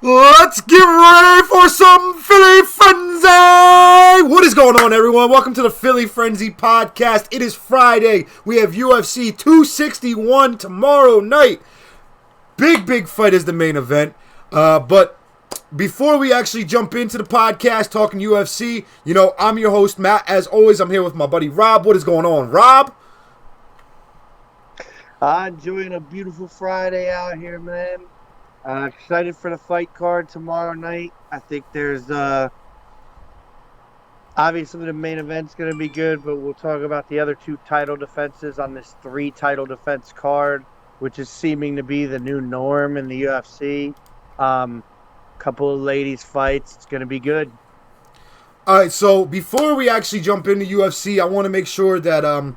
Let's get ready for some Philly Frenzy! What is going on, everyone? Welcome to the Philly Frenzy podcast. It is Friday. We have UFC 261 tomorrow night. Big fight is the main event. But before we actually jump into the podcast talking UFC, I'm your host, Matt. As always, I'm here with my buddy Rob. What is going on, Rob? Enjoying a beautiful Friday out here, man. Excited for the fight card tomorrow night. I think there's obviously the main event's going to be good, but we'll talk about the other two title defenses on this 3 title defense card, which is seeming to be the new norm in the UFC. Couple of ladies fights. It's going to be good. All right, so before we actually jump into UFC, I want to make sure that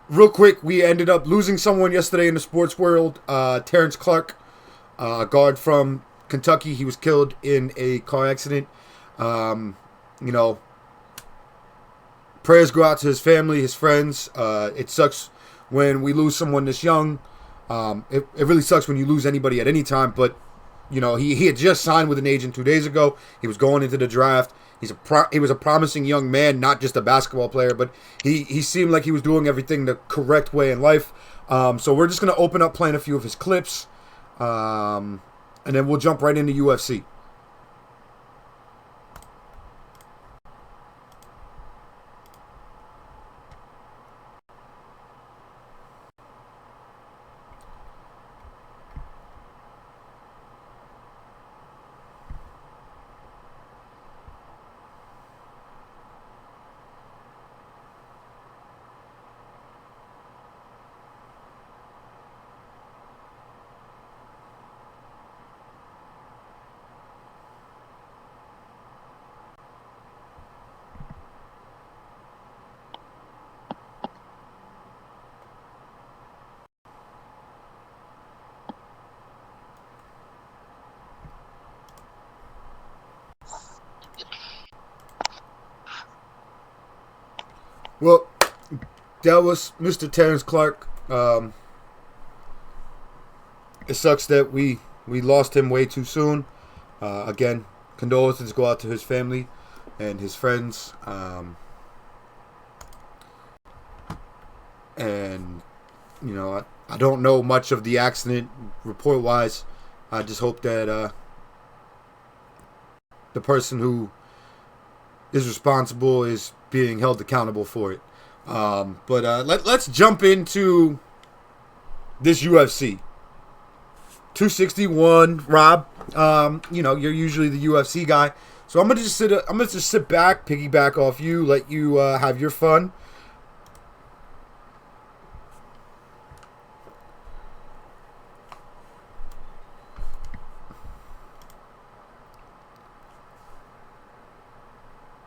real quick, we ended up losing someone yesterday in the sports world. Terrence Clark, a guard from Kentucky. He was killed in a car accident. Prayers go out to his family, his friends. It sucks when we lose someone this young. It really sucks when you lose anybody at any time. But, he had just signed with an agent 2 days ago. He was going into the draft. He was a promising young man, not just a basketball player, but he seemed like he was doing everything the correct way in life. So we're just going to open up playing a few of his clips, and then we'll jump right into UFC. Well, that was Mr. Terrence Clark. It sucks that we lost him way too soon. Again, condolences go out to his family and his friends. And, I don't know much of the accident report-wise. I just hope that the person who is responsible is being held accountable for it. But let's jump into this UFC 261. Rob, you're usually the UFC guy, so I'm gonna just sit back, piggyback off you, let you have your fun.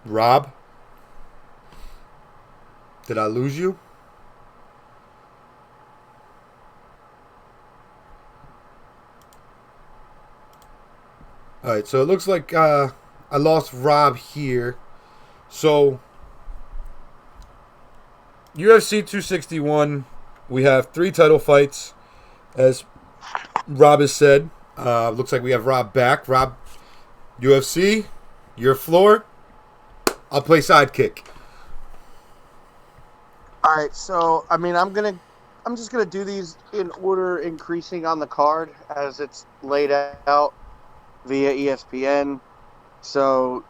Rob, did I lose you? Alright, so it looks like I lost Rob here. So, UFC 261, we have 3 title fights, as Rob has said. Looks like we have Rob back. Rob, UFC, your floor. I'll play sidekick. All right, so I'm just gonna do these in order, increasing on the card as it's laid out via ESPN. So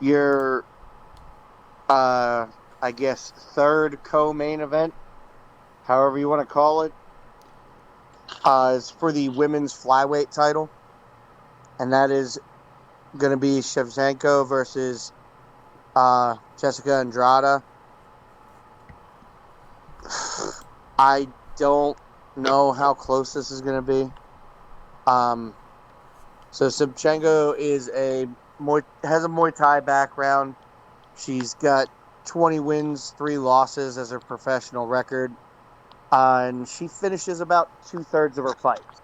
your, I guess, third co-main event, however you want to call it, is for the women's flyweight title, and that is going to be Shevchenko versus Jessica Andrade. I don't know how close this is going to be. So Shevchenko has a Muay Thai background. She's got 20 wins, 3 losses as her professional record. And she finishes about 2/3 of her fights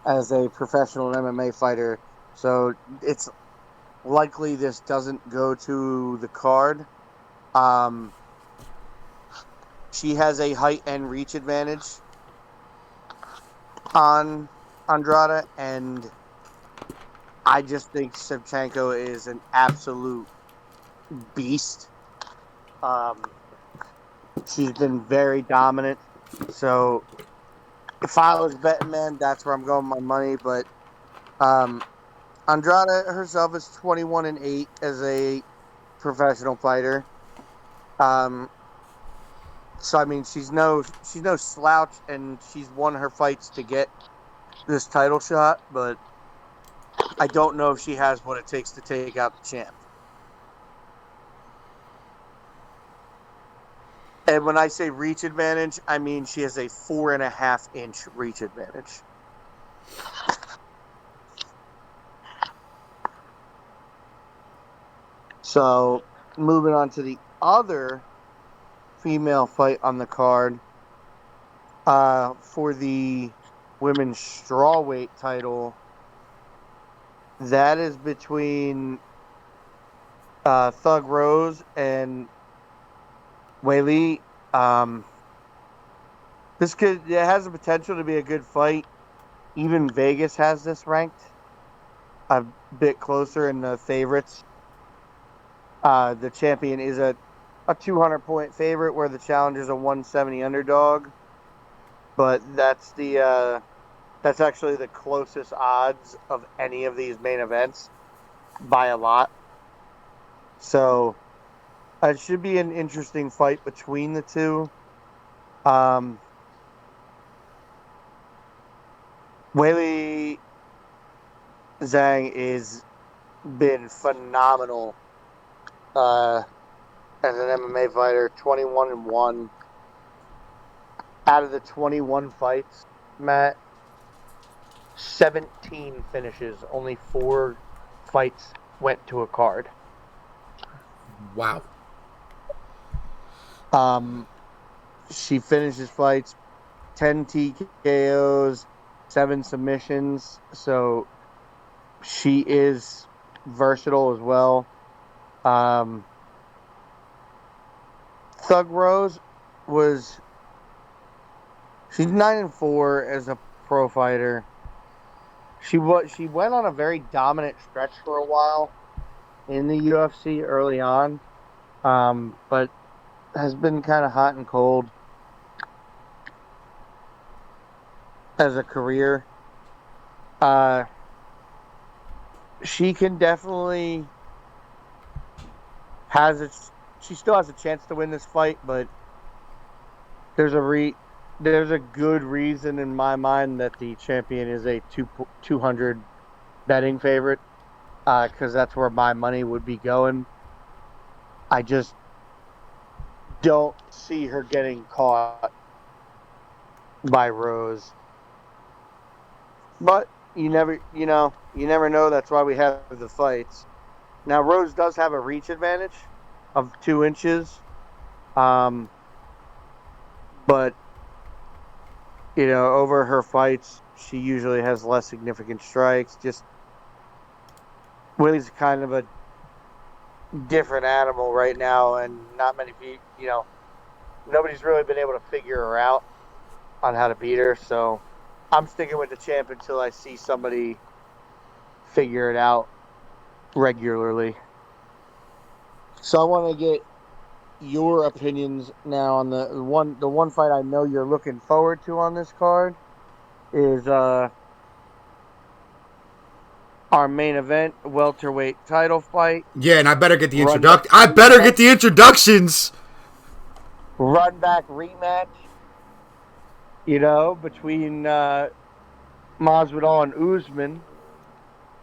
as a professional MMA fighter. So it's likely this doesn't go to the card. She has a height and reach advantage on Andrade, and I just think Shevchenko is an absolute beast. Um, she's been very dominant. So if I was betting, man, that's where I'm going with my money. But Andrade herself is 21-8 as a professional fighter. So I mean, she's no slouch, and she's won her fights to get this title shot. But I don't know if she has what it takes to take out the champ. And when I say reach advantage, I mean she has a 4.5-inch reach advantage. So moving on to the other female fight on the card, for the women's strawweight title, that is between Thug Rose and Weili. It has the potential to be a good fight. Even Vegas has this ranked a bit closer in the favorites. The champion is a 200-point favorite, where the challenger is a 170 underdog. But that's actually the closest odds of any of these main events by a lot. So it should be an interesting fight between the two. Weili Zhang has been phenomenal as an MMA fighter. 21-1 out of the 21 fights, Matt. 17 finishes. Only 4 fights went to a card. Wow. She finishes fights, 10 TKOs, 7 submissions. So she is versatile as well. Thug Rose she's 9-4 as a pro fighter. She went on a very dominant stretch for a while in the UFC early on, but has been kind of hot and cold as a career. She can definitely she still has a chance to win this fight, but there's a good reason in my mind that the champion is a 200 betting favorite, because that's where my money would be going. I just don't see her getting caught by Rose. But you never know. That's why we have the fights. Now, Rose does have a reach advantage of 2 inches. But, over her fights, she usually has less significant strikes. Just, Willie's kind of a different animal right now, and not many people, nobody's really been able to figure her out on how to beat her. So I'm sticking with the champ until I see somebody figure it out regularly. So I want to get your opinions now on the one fight I know you're looking forward to on this card is our main event, welterweight title fight. Yeah, and I better get the introductions. Run back rematch, between Masvidal and Usman.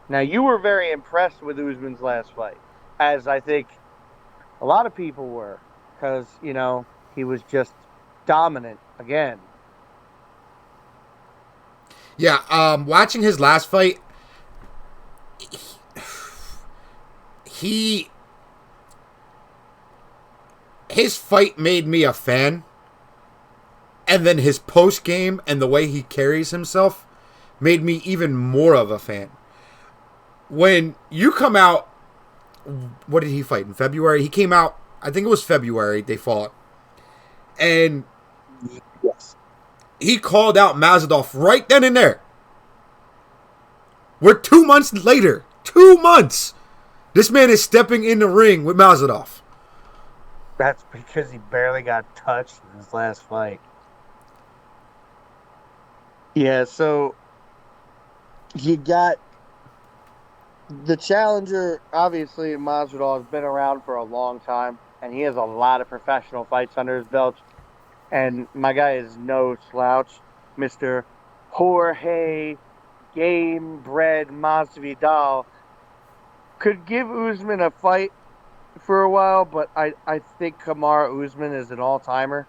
Now, you were very impressed with Usman's last fight, as I think a lot of people were, because, he was just dominant again. Yeah, watching his last fight, his fight made me a fan, and then his post game and the way he carries himself made me even more of a fan. When you come out, what did he fight in February? He came out, I think it was February they fought, and yes, he called out Masvidal right then and there. We're 2 months later, 2 months. This man is stepping in the ring with Masvidal. That's because he barely got touched in his last fight. Yeah, so you got the challenger. Obviously, Masvidal has been around for a long time, and he has a lot of professional fights under his belt. And my guy is no slouch, Mr. Jorge Game Bred Masvidal. Could give Usman a fight for a while, but I think Kamaru Usman is an all-timer.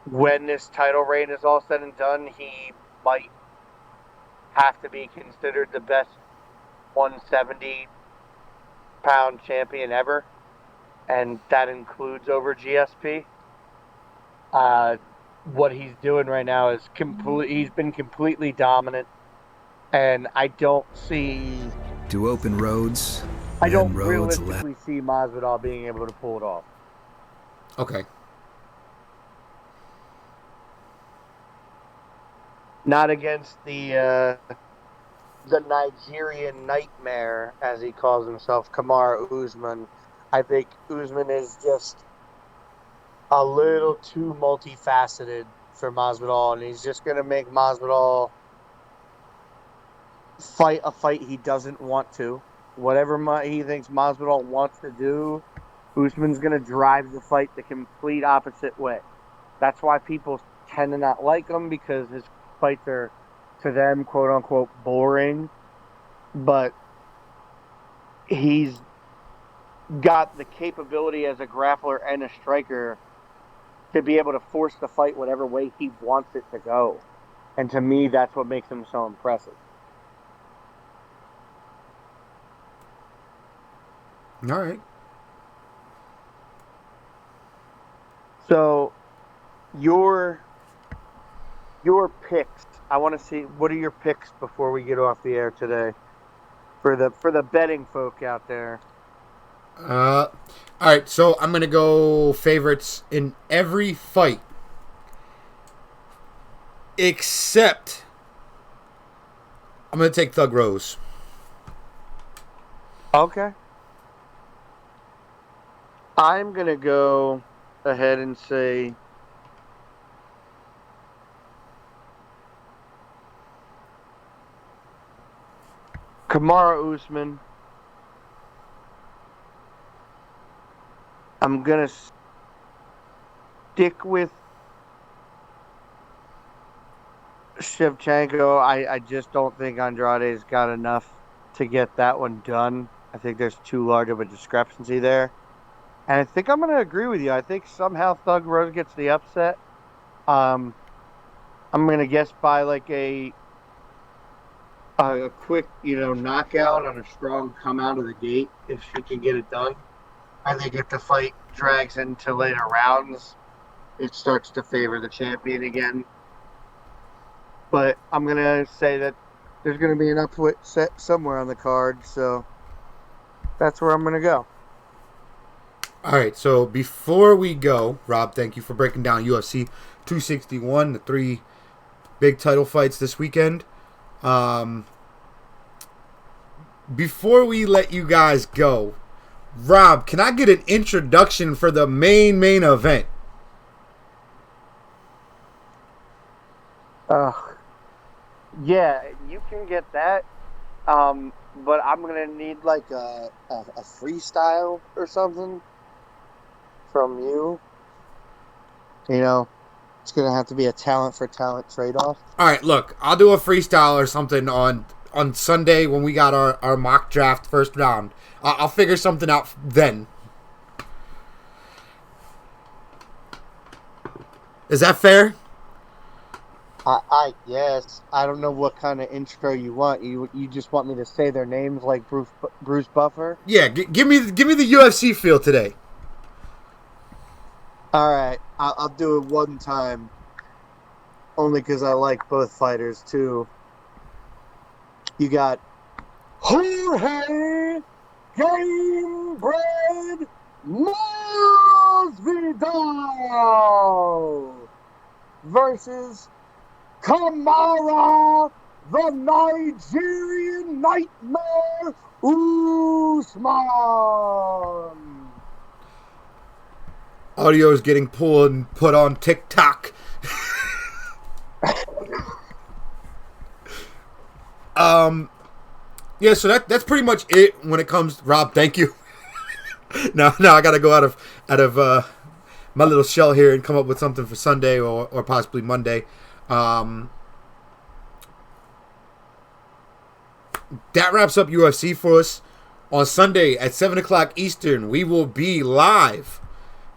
When this title reign is all said and done, he might have to be considered the best 170-pound champion ever, and that includes over GSP. What he's doing right now is he's been completely dominant, and I don't To open roads, roads realistically see Masvidal being able to pull it off. Okay. Not against the Nigerian nightmare, as he calls himself, Kamaru Usman. I think Usman is just a little too multifaceted for Masvidal, and he's just going to make Masvidal fight a fight he doesn't want to. Whatever he thinks Masvidal wants to do, Usman's going to drive the fight the complete opposite way. That's why people tend to not like him, because his fights are, to them, quote-unquote, boring. But he's got the capability as a grappler and a striker to be able to force the fight whatever way he wants it to go. And to me, that's what makes him so impressive. All right. So, your picks. I want to see, what are your picks before we get off the air today for the betting folk out there? All right, so I'm going to go favorites in every fight except I'm going to take Thug Rose. Okay. I'm going to go ahead and say Kamaru Usman. I'm going to stick with Shevchenko. I just don't think Andrade's got enough to get that one done. I think there's too large of a discrepancy there. And I think I'm going to agree with you. I think somehow Thug Rose gets the upset. I'm going to guess by like a quick, knockout on a strong come out of the gate if she can get it done. I think if the fight drags into later rounds, it starts to favor the champion again. But I'm going to say that there's going to be an upset set somewhere on the card, so that's where I'm going to go. All right, so before we go, Rob, thank you for breaking down UFC 261, the 3 big title fights this weekend. Before we let you guys go, Rob, can I get an introduction for the main event? Yeah, you can get that. But I'm going to need like a freestyle or something from you. It's going to have to be a talent for talent trade-off. All right, look, I'll do a freestyle or something on Sunday when we got our mock draft first round. I'll figure something out then. Is that fair? I guess. I don't know what kind of intro you want. You just want me to say their names like Bruce Buffer? Yeah, give me the UFC feel today. All right, I'll do it one time. Only because I like both fighters too. You got Jorge Game Bred Masvidal versus Kamaru the Nigerian Nightmare, Usman. Audio is getting pulled and put on TikTok. Yeah, so that's pretty much it when it comes. Rob, thank you. now I gotta go out of my little shell here and come up with something for Sunday or possibly Monday. That wraps up UFC for us. On Sunday at 7 o'clock Eastern, we will be live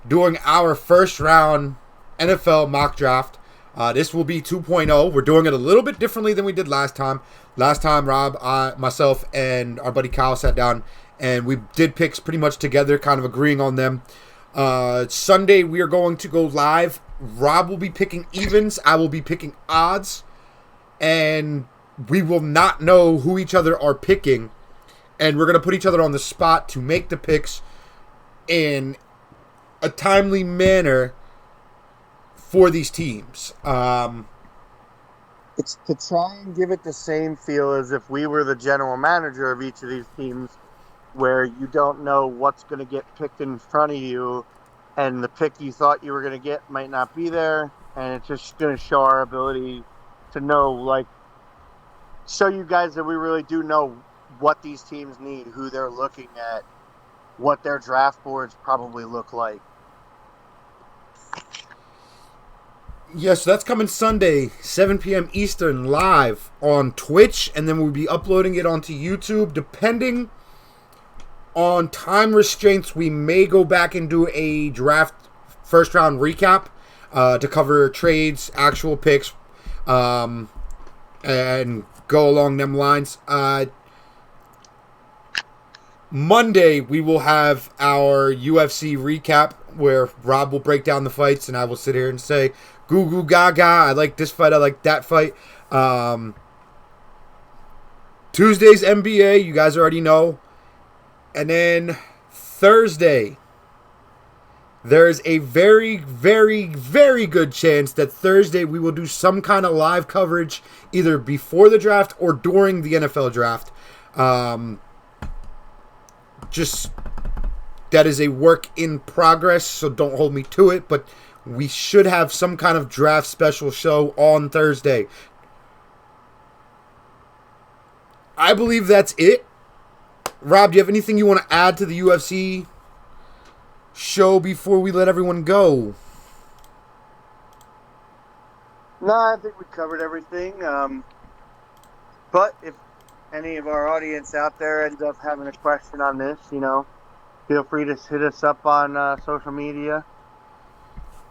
doing our first round NFL mock draft. This will be 2.0. We're doing it a little bit differently than we did last time. Last time, Rob, myself, and our buddy Kyle sat down, and we did picks pretty much together, kind of agreeing on them. Sunday, we are going to go live. Rob will be picking evens. I will be picking odds. And we will not know who each other are picking. And we're going to put each other on the spot to make the picks in a timely manner for these teams. It's to try and give it the same feel as if we were the general manager of each of these teams, where you don't know what's going to get picked in front of you, and the pick you thought you were going to get might not be there, and it's just going to show our ability to know, like, show you guys that we really do know what these teams need, who they're looking at, what their draft boards probably look like. Yes, that's coming Sunday, 7 p.m. Eastern, live on Twitch, and then we'll be uploading it onto YouTube. Depending on time restraints, we may go back and do a draft first round recap to cover trades, actual picks, and go along them lines. Monday, we will have our UFC recap where Rob will break down the fights, and I will sit here and say, goo goo gaga, I like this fight, I like that fight. Tuesday's NBA, you guys already know. And then Thursday, there's a very, very, very good chance that Thursday we will do some kind of live coverage either before the draft or during the NFL draft. Just, that is a work in progress, so don't hold me to it, but we should have some kind of draft special show on Thursday. I believe that's it. Rob, do you have anything you want to add to the UFC show before we let everyone go? No, I think we covered everything. But if any of our audience out there ends up having a question on this, feel free to hit us up on social media.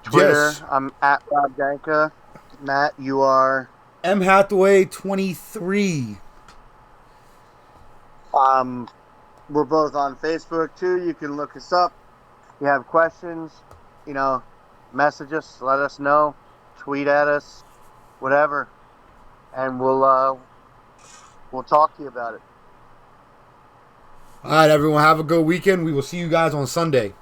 Twitter, yes. I'm at Rob Danka. Matt, you are? M. Hathaway 23. We're both on Facebook too. You can look us up. If you have questions, message us, let us know, tweet at us, whatever, and we'll talk to you about it. All right, everyone, have a good weekend. We will see you guys on Sunday.